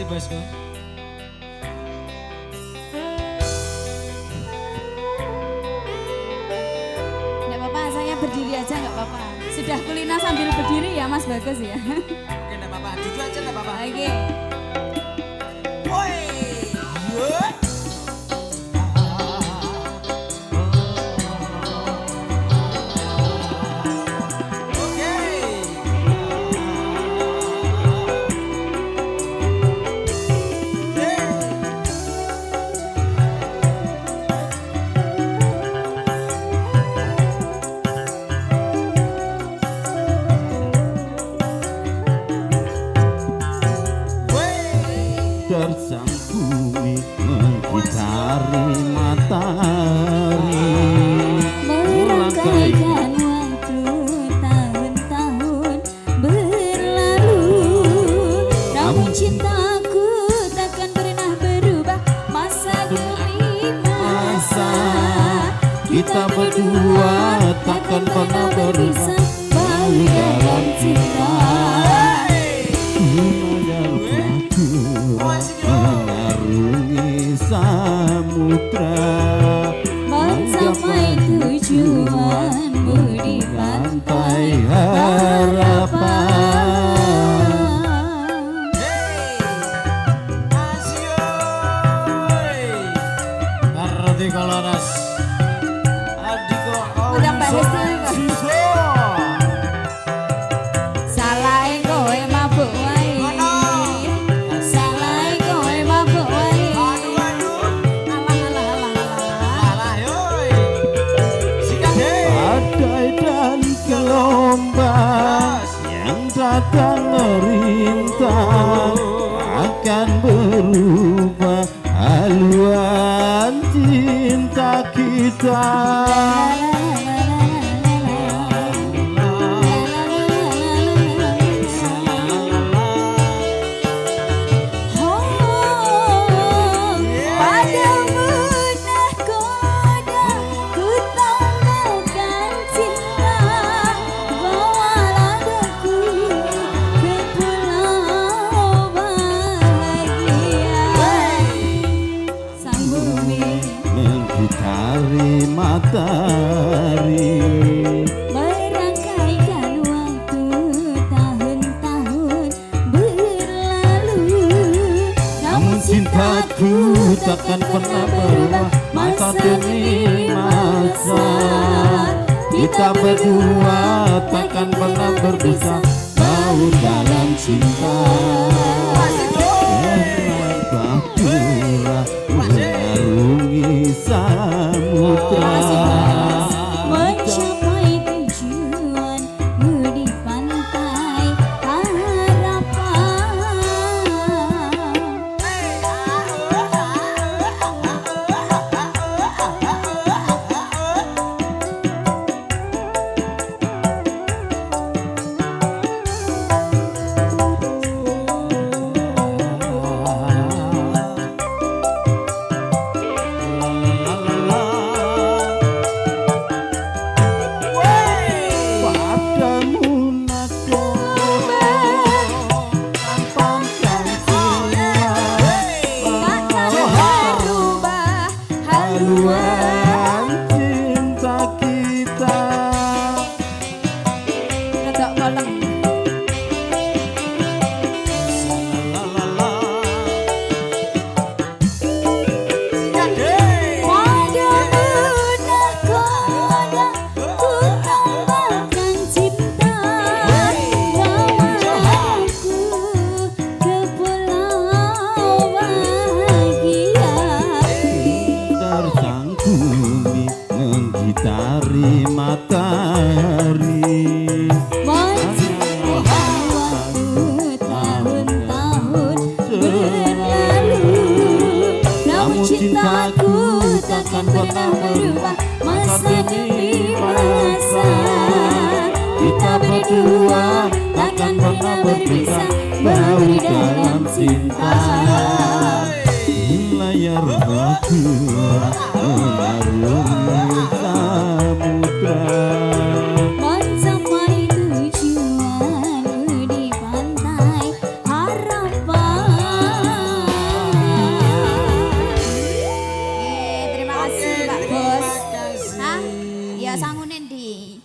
kasih bosku. Nggak apa-apa, saya berdiri aja nggak apa-apa. Sudah kulina sambil berdiri ya Mas Bagus ya. Oke, nggak apa-apa. Duduk aja nggak apa-apa. Oke. Woi. Tersang bumi menggitari matahari, Merangkaikan waktu tahun-tahun berlalu, namun cintaku takkan pernah berubah masa demi masa. kita berdua takkan pernah berpisah Bau dalam cinta. mengarungi samudra, Mencapai tujuanmu di pantai harapan. Ngerti kalau nas adiko Udah bahas dulu kok. Salah kowe mabuk wae. Salah kowe mabuk wae. Alah. Alah yoi. Sikat hei. Badai dan gelombang yang datang merintang akan berubah haluan cinta kita. Padamu nahkoda ku tambahkan cinta, bawalah aku ke pulau bahagia. Sang bumi Menggitari matahari, merangkaikan waktu tahun-tahun berlalu, namun cintaku takkan pernah berubah masa demi masa. Kita berdua takkan pernah berpisah, bau dalam cinta. Bahtera mengarungi samudra, mencapai tujuanmu di pantai harapan. padamu nakoda tampakkan Takkan berubah haluan. haluan cinta kita. Rodok kolem. Padamu nahkoda ku tambahkan cinta, bawalah aku ke pulau bahagia. Tersang bumi menggitari matahari, Mencapai waktu tahun-tahun berlalu, namun cintaku takkan pernah berubah masa demi masa. kita berdua takkan pernah berpisah, bau dalam cinta. Layar batu mengarungi samudra, Mencapai tujuanmu di pantai harapan. Ya sangune ndi?